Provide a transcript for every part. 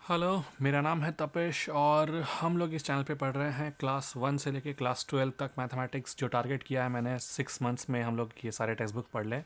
Hello, मेरा नाम है तपेश और हम लोग इस चैनल पे पढ़ रहे हैं क्लास 1 से लेके क्लास 12 तक मैथमेटिक्स। जो टारगेट किया है मैंने 6 मंथ्स में हम लोग ये सारे टेक्स्ट बुक पढ़ लें।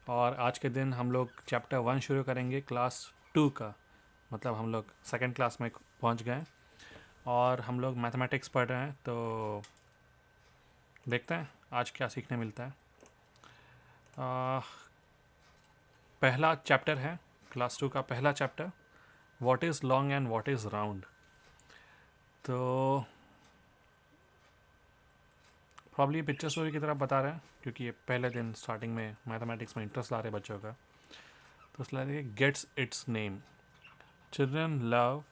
और आज के दिन हम लोग चैप्टर 1 शुरू करेंगे क्लास 2 का। मतलब हम लोग सेकेंड क्लास में पहुंच गए और हम लोग मैथमेटिक्स पढ़ रहे हैं। तो देखते हैं आज क्या सीखने मिलता है। आ, पहला चैप्टर है क्लास 2 का पहला chapter, what is long and what is round. तो प्रॉब्ली पिक्चर स्टोरी की तरफ बता रहे हैं क्योंकि ये पहले दिन स्टार्टिंग में मैथमेटिक्स में इंटरेस्ट ला रहे बच्चों का। तो उसला gets its name. Children love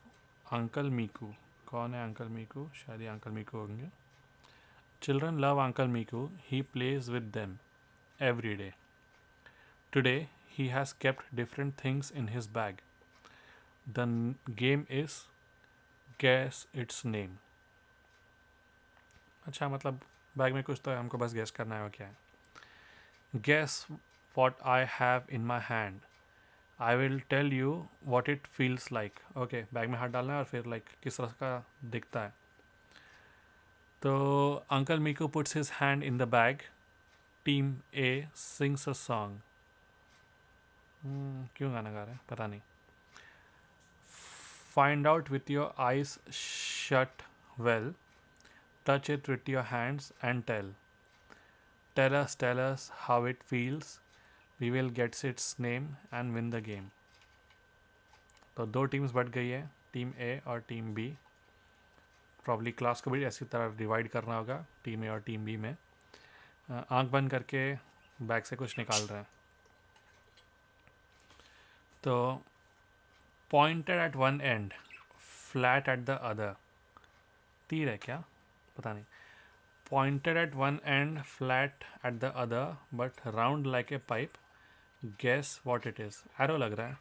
uncle Meeku. कौन है अंकल मीकू? शायद ये अंकल मीकू होंगे। Children love uncle Meeku, he plays with them every day. Today he has kept different things in his bag. The game is guess its name. अच्छा, मतलब bag में कुछ तो है, हमको बस गेस करना है वो क्या है। Guess what I have in my hand. I will tell you what it feels like. Okay, bag में हाथ डालना है और फिर किस तरह का दिखता है। तो uncle Meeku puts his hand in the bag. Team A sings a song. क्यों गाना गा रहे हैं पता नहीं। Find out with your eyes shut well, touch it with your hands and tell us how it feels, we will gets its name and win the game. तो दो teams बढ़ गई है, टीम ए और टीम बी। प्रॉब्ली क्लास को भी ऐसी तरह डिवाइड करना होगा टीम ए और टीम बी में। आंख बंद करके बैग से कुछ निकाल रहे हैं। तो pointed at one end, flat at the other. तीर है क्या? पता नहीं। Pointed at one end, flat at the other, but round like a pipe, guess what it is. Arrow लग रहा है।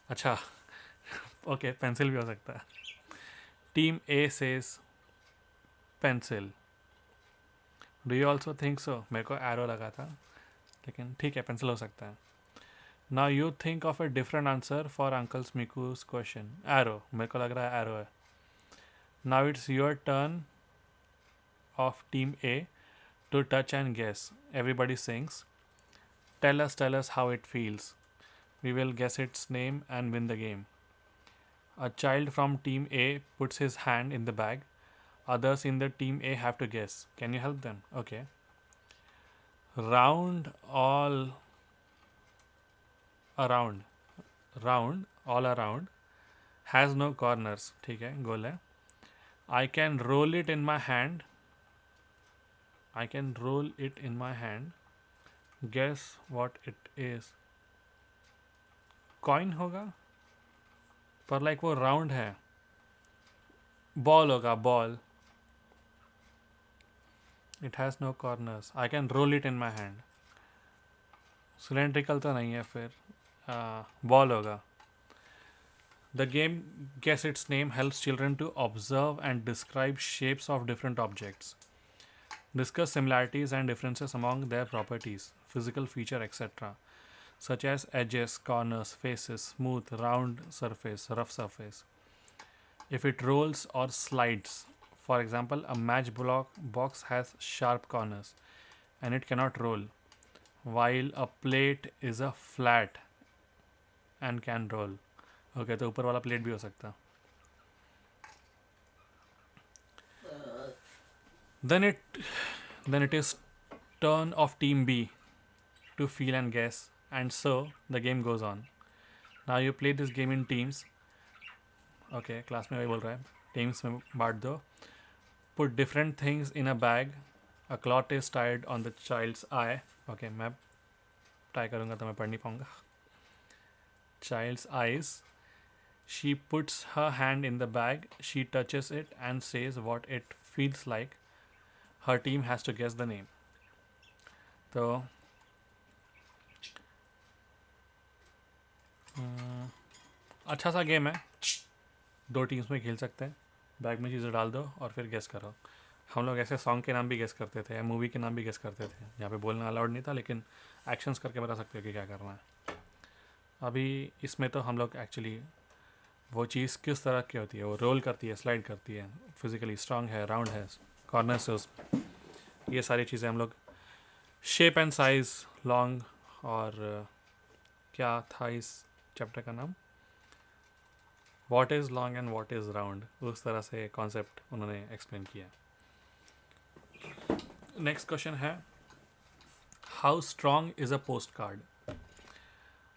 अच्छा ओके, पेंसिल भी हो सकता है। Team A says pencil. Do you also think so? मेरे को एरो लगा था, लेकिन ठीक है, पेंसिल हो सकता है। Now you think of a different answer for uncle's Meeku's question. Arrow, मेरे को लग रहा है एरो है। Now it's your turn of team A to touch and guess. Everybody sings tell us how it feels, we will guess its name and win the game. A child from team A puts his hand in the bag, others in the team A have to guess. Can you help them? Okay. Round all around, round all around, has no corners. ठीक है, गोल है। I can roll it in my hand. I can roll it in my hand. Guess what it is? Coin होगा, पर वो round है। Ball होगा, ball. It has no corners. I can roll it in my hand. Cylindrical तो नहीं है, फिर ball होगा। The game Guess Its Name helps children to observe and describe shapes of different objects, discuss similarities and differences among their properties, physical feature, etc., such as edges, corners, faces, smooth, round surface, rough surface. If it rolls or slides, for example, a box has sharp corners and it cannot roll, while a plate is a flat and can roll. Okay, तो ऊपर वाला plate भी हो सकता है। Then it is turn of team B to feel and guess, and so the game goes on. Now you play this game in teams. Okay, class में वही बोल रहा है, टीम्स में बांट दो। Put different things in a bag. A cloth is tied on the child's eye. Okay, मैं try करूँगा तो मैं पढ़ नहीं पाऊँगा। Child's eyes. She puts her hand in the bag. She touches it and says what it feels like. Her team has to guess the name. तो अच्छा सा गेम है, दो टीम्स में खेल सकते हैं। बैग में चीज़ें डाल दो और फिर गेस करो। हम लोग ऐसे सॉन्ग के नाम भी गेस करते थे, मूवी के नाम भी गेस करते थे। यहाँ पे बोलना अलाउड नहीं था, लेकिन एक्शंस करके बता सकते हो कि क्या करना है। अभी इसमें तो हम लोग एक्चुअली वो चीज़ किस तरह की होती है, वो रोल करती है, स्लाइड करती है, फिजिकली स्ट्रांग है, राउंड है, कॉर्नर से उस, ये सारी चीज़ें हम लोग शेप एंड साइज, लॉन्ग और क्या था इस चैप्टर का नाम, what is long and what is round, उस तरह से कॉन्सेप्ट उन्होंने एक्सप्लेन किया. नेक्स्ट क्वेश्चन है, how strong is a post card.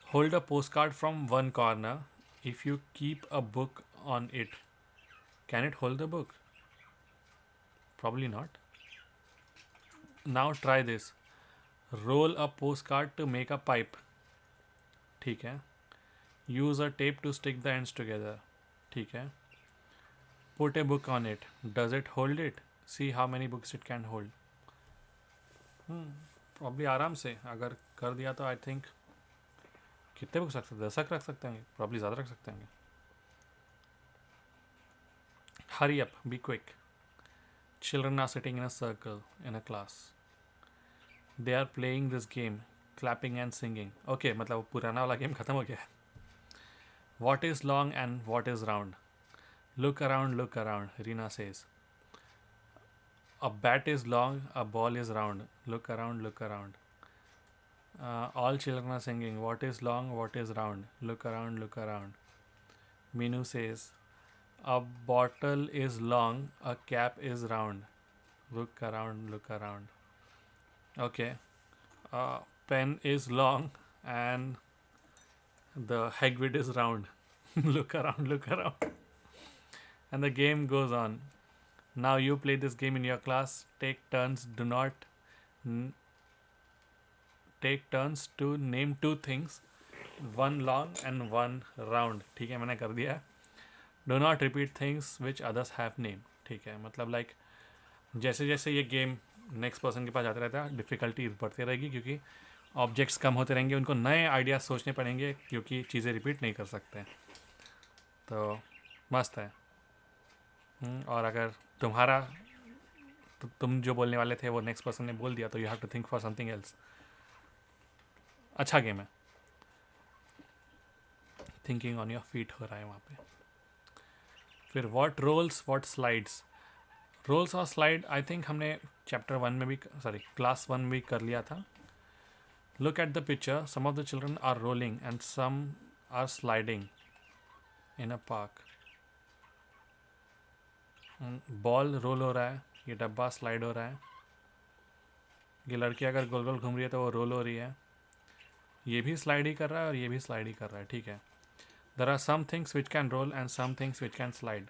Hold a post card from one corner. If you keep a book on it, can it hold the book? Probably not. Now try this. Roll a postcard to make a pipe. ठीक है. Use a tape to stick the ends together. ठीक है. Put a book on it. Does it hold it? See how many books it can hold. Probably आराम से अगर कर दिया तो आई थिंक कितने बुक्स रख सकते हैं, 10 रख सकते हैं, प्रॉब्ली ज़्यादा रख सकते हैं. Hurry up, be quick. Children are sitting in a circle in a class. They are playing this game, clapping and singing. Okay, मतलब वो पुराना वाला गेम खत्म हो गया है. What is long and what is round? Look around, Rina says. A bat is long, a ball is round. Look around. All children are singing. What is long, what is round? Look around. Minu says, a bottle is long, a cap is round. Look around. Okay. A pen is long and the hagrid is round. Look around. And the game goes on. Now you play this game in your class. Take turns. Do not take turns to name two things, one long and one round. ठीक है, मैंने कर दिया है. Do not repeat things which others have named. ठीक है, मतलब like जैसे जैसे ये गेम नेक्स्ट पर्सन के पास जाता रहता है, डिफ़िकल्टी बढ़ती रहेगी क्योंकि ऑब्जेक्ट्स कम होते रहेंगे, उनको नए आइडियाज़ सोचने पड़ेंगे क्योंकि चीज़ें रिपीट नहीं कर सकते. तो मस्त है. और अगर तुम्हारा तुम जो बोलने वाले थे वो नेक्स्ट पर्सन ने बोल दिया तो you have to think for something else. अच्छा गेम है. थिंकिंग ऑन योर फीट हो रहा है वहाँ पे. फिर what rolls what slides. Rolls और स्लाइड आई थिंक हमने चैप्टर 1 में भी, सॉरी क्लास 1 में भी कर लिया था. Look at the picture. Some of the children are rolling and some are sliding in a park. Ball roll हो रहा है, ये डब्बा स्लाइड हो रहा है, ये लड़की अगर गोल गोल घूम रही है तो वो रोल हो रही है, ये भी स्लाइड ही कर रहा है और ये भी स्लाइड ही कर रहा है. ठीक है. There are some things which can roll and some things which can slide.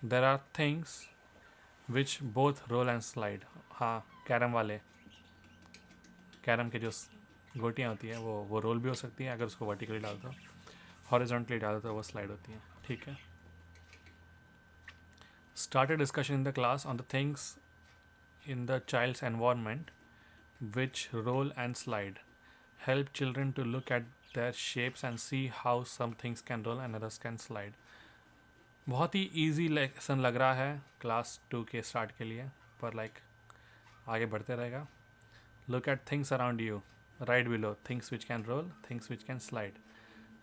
There are things which both roll and slide. हाँ, कैरम वाले, कैरम के जो गोटियाँ होती हैं वो रोल भी हो सकती हैं अगर उसको वर्टिकली डाल दो, हॉरिजॉन्टली डाल दो तो वो स्लाइड होती हैं. ठीक है. Start a discussion in the class on the things in the child's environment which roll and slide. Help children to look at their shapes and see how some things can roll and others can slide. बहुत ही easy lesson लग रहा है class 2 के start के लिए, पर like आगे बढ़ते रहेगा. Look at things around you. Right below, things which can roll, things which can slide,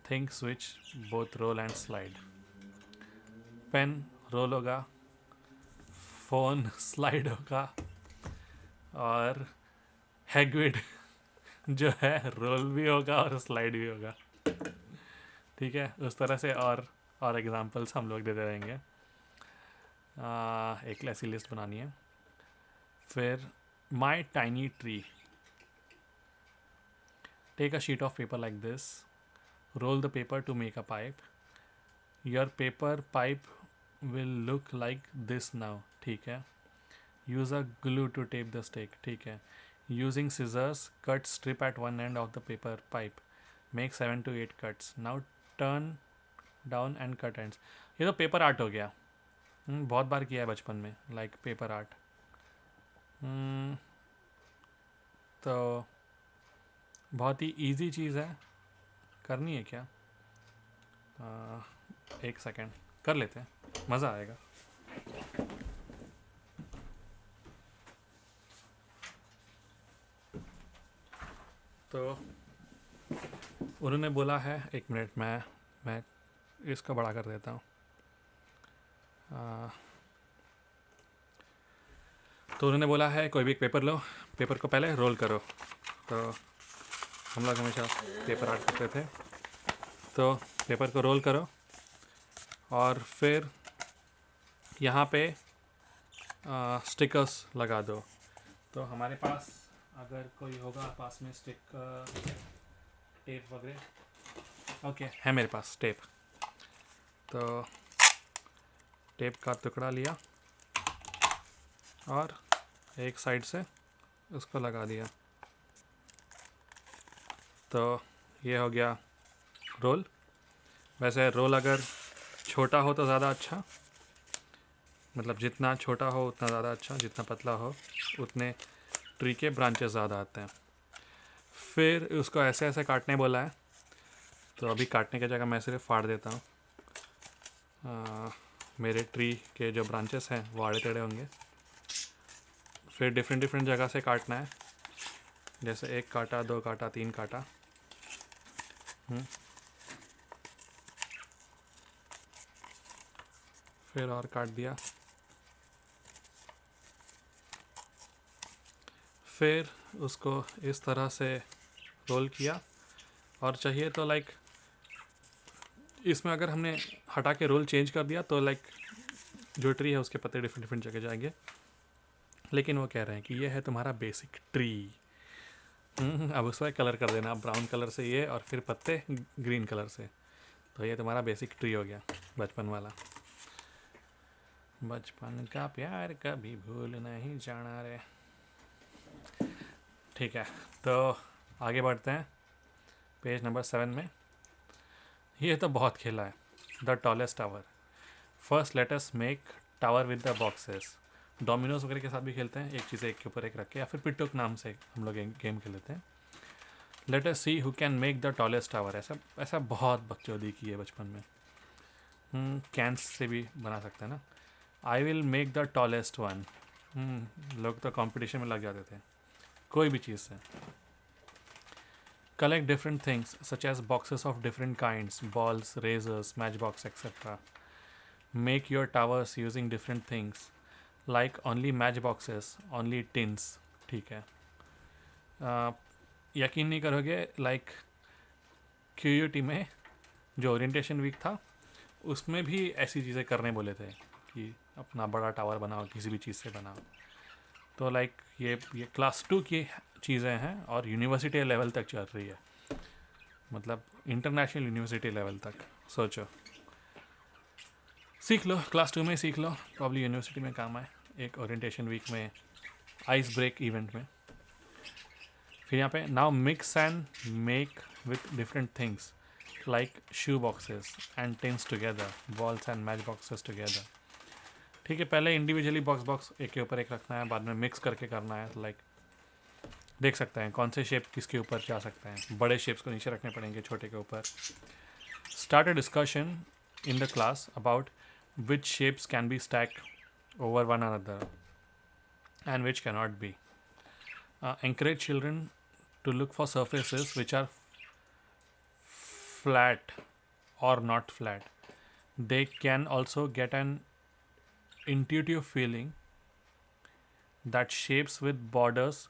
things which both roll and slide. Pen roll होगा, फ़ोन स्लाइड होगा और हैग्रिड जो है रोल भी होगा और स्लाइड भी होगा. ठीक है, उस तरह से और एग्जांपल्स हम लोग देते रहेंगे. एक ऐसी लिस्ट बनानी है. फिर my tiny tree. Take a sheet of paper like this. Roll the paper to make a pipe. Your paper pipe will look like this now. ठीक है. Use a glue to tape the stick. ठीक है. Using scissors, cut strip at one end of the paper pipe. Make 7 to 8 cuts. Now turn down and cut ends. ये तो paper art हो गया. बहुत बार किया है बचपन में, लाइक पेपर आर्ट. तो बहुत ही इजी चीज़ है. करनी है क्या? एक सेकेंड कर लेते हैं, मज़ा आएगा. तो उन्होंने बोला है, एक मिनट मैं इसको बड़ा कर देता हूँ। तो उन्होंने बोला है कोई भी एक पेपर लो, पेपर को पहले रोल करो। तो हम लोग हमेशा पेपर आर्ट करते थे। तो पेपर को रोल करो और फिर यहाँ पे स्टिकर्स लगा दो। तो हमारे पास अगर कोई होगा पास में टेप वगैरह, ओके है मेरे पास टेप। तो टेप का टुकड़ा लिया और एक साइड से उसको लगा दिया। तो ये हो गया रोल। वैसे रोल अगर छोटा हो तो ज़्यादा अच्छा, मतलब जितना छोटा हो उतना ज़्यादा अच्छा, जितना पतला हो उतने ट्री के ब्रांचेस ज़्यादा आते हैं। फिर उसको ऐसे ऐसे काटने बोला है, तो अभी काटने की जगह मैं सिर्फ फाड़ देता हूँ। मेरे ट्री के जो ब्रांचेस हैं वो आड़े टेढ़े होंगे। फिर डिफरेंट डिफरेंट जगह से काटना है, जैसे 1 काटा, 2 काटा, 3 काटा। फिर और काट दिया। फिर उसको इस तरह से रोल किया। और चाहिए तो लाइक इसमें अगर हमने हटा के रोल चेंज कर दिया तो लाइक जो ट्री है उसके पत्ते डिफरेंट डिफरेंट जगह जाएंगे। लेकिन वो कह रहे हैं कि ये है तुम्हारा बेसिक ट्री। अब उसमें कलर कर देना, ब्राउन कलर से ये, और फिर पत्ते ग्रीन कलर से। तो ये तुम्हारा बेसिक ट्री हो गया, बचपन वाला। बचपन का प्यार कभी भूल नहीं जाना रे। ठीक है, तो आगे बढ़ते हैं पेज नंबर 7 में। ये तो बहुत खेला है। The tallest tower. First let us make tower with the boxes. Domino's वगैरह के साथ भी खेलते हैं, एक चीज़ एक के ऊपर एक रख के, या फिर पिट्टूक नाम से हम लोग गेम खेल लेते हैं। Let us see who can make the tallest tower. ऐसा ऐसा बहुत बकचोदी की है बचपन में। कैंस से भी बना सकते हैं ना। I will make the tallest one. लोग तो कंपटीशन में लग जाते थे कोई भी चीज़ से। Collect different things such as boxes of different kinds, balls, razors, matchbox, etc. Make your towers using different things like only matchboxes, only tins. ठीक है। यकीन नहीं करोगे, लाइक क्यूयूटी में जो ओरिएंटेशन वीक था उसमें भी ऐसी चीज़ें करने बोले थे कि अपना बड़ा टावर बनाओ, किसी भी चीज़ से बनाओ। तो लाइक ये क्लास 2 की चीज़ें हैं और यूनिवर्सिटी लेवल तक चल रही है, मतलब इंटरनेशनल यूनिवर्सिटी लेवल तक। सोचो, सीख लो, क्लास 2 में सीख लो, प्रॉब्ली यूनिवर्सिटी में काम आए, एक ओरिएंटेशन वीक में, आइस ब्रेक इवेंट में। फिर यहाँ पे now mix and make with different things like shoe boxes and tins together, balls and match boxes together. ठीक है, पहले इंडिविजुअली बॉक्स एक के ऊपर एक रखना है, बाद में मिक्स करके करना है। लाइक देख सकते हैं कौन से शेप किसके ऊपर जा सकते हैं। बड़े शेप्स को नीचे रखने पड़ेंगे, छोटे के ऊपर। Start a discussion in the class about which shapes can be stacked over one another and which cannot be. Encourage children to look for surfaces which are flat or not flat. They can also get an intuitive feeling that shapes with borders,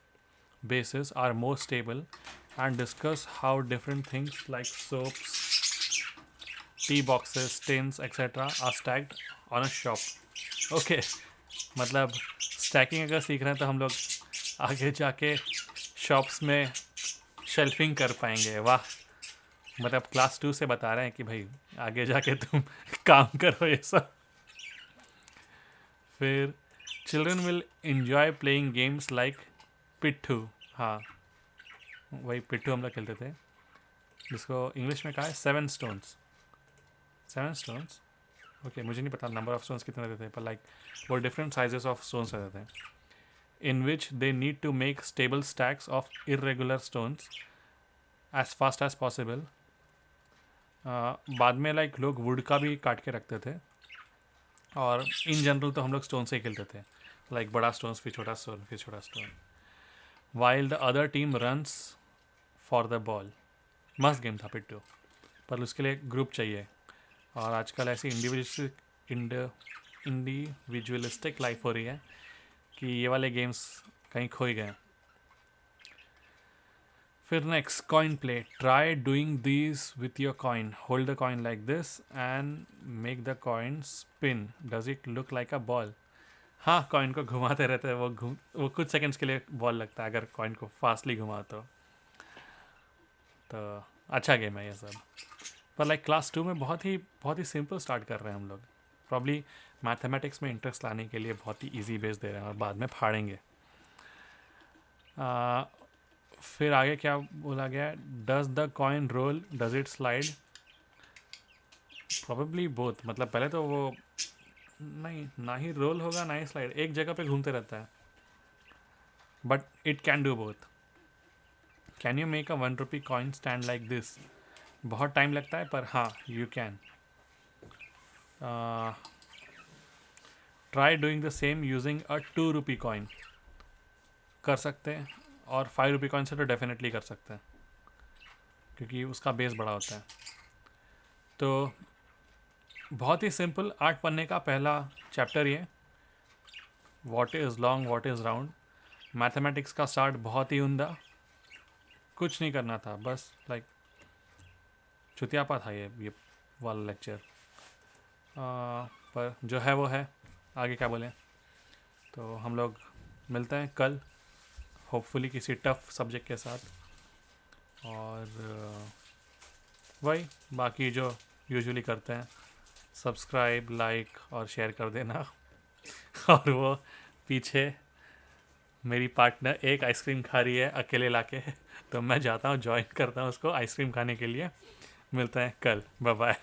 bases are more stable, and discuss how different things like soaps, tea boxes, tins etcetera are stacked on a shop. Okay, मतलब stacking अगर सीख रहे हैं तो हम लोग आगे जाके शॉप्स में शेल्फिंग कर पाएंगे। वाह, मतलब क्लास 2 से बता रहे हैं कि भाई आगे जाके तुम काम करो ये सब। फिर children will enjoy playing games like पिट्ठू। हाँ, वही पिट्ठू हम लोग खेलते थे, जिसको इंग्लिश में कहा है 7 स्टोन्स। 7 स्टोन्स, ओके, मुझे नहीं पता नंबर ऑफ स्टोन्स कितने रहते थे, पर लाइक वो डिफरेंट साइजेस ऑफ स्टोन्स रहते थे, in which they need to make stable stacks of irregular stones as fast as possible. बाद में लाइक लोग वुड का भी काट के रखते थे, और इन जनरल तो हम लोग स्टोन से ही खेलते थे, लाइक बड़ा स्टोन्स फिर छोटा स्टोन फिर छोटा stone. While the other team runs for the ball. मस्त गेम था पिट्टू, पर उसके लिए ग्रुप चाहिए, और आजकल ऐसी इंडिविजुअलिस्टिक लाइफ हो रही है कि ये वाले गेम्स कहीं खो ही गए। फिर next coin play, try doing this with your coin, hold the coin like this and make the coin spin, does it look like a ball. हाँ, कॉइन को घुमाते रहते हैं, वो कुछ सेकंड्स के लिए बॉल लगता है अगर कॉइन को फास्टली घुमा तो अच्छा गेम है ये सब। पर लाइक क्लास 2 में बहुत ही सिंपल स्टार्ट कर रहे हैं हम लोग, प्रॉब्ली मैथमेटिक्स में इंटरेस्ट लाने के लिए बहुत ही इजी बेस दे रहे हैं और बाद में फाड़ेंगे। फिर आगे क्या बोला गया, does the coin roll, does it slide, probably both. मतलब पहले तो वो नहीं, ना ही रोल होगा ना ही स्लाइड, एक जगह पे घूमते रहता है, but it can do both. Can you make a 1 rupee coin stand like this, बहुत टाइम लगता है पर हाँ you can. Try doing the same using a 2 rupee coin, कर सकते हैं, और 5 रुपी कॉइन से तो डेफिनेटली कर सकते हैं क्योंकि उसका बेस बड़ा होता है। तो बहुत ही सिंपल 8 पन्ने का पहला चैप्टर ये, what is long what is round. Mathematics का स्टार्ट बहुत ही उम्दा, कुछ नहीं करना था, बस लाइक चुतियापा था ये वाला लेक्चर। पर जो है वो है, आगे क्या बोलें। तो हम लोग मिलते हैं कल, होपफुली किसी टफ सब्जेक्ट के साथ, और वही बाकी जो यूजुअली करते हैं, सब्सक्राइब लाइक और शेयर कर देना। और वो पीछे मेरी पार्टनर एक आइसक्रीम खा रही है अकेले लाके, तो मैं जाता हूँ ज्वाइन करता हूँ उसको आइसक्रीम खाने के लिए। मिलते हैं कल, बाय बाय।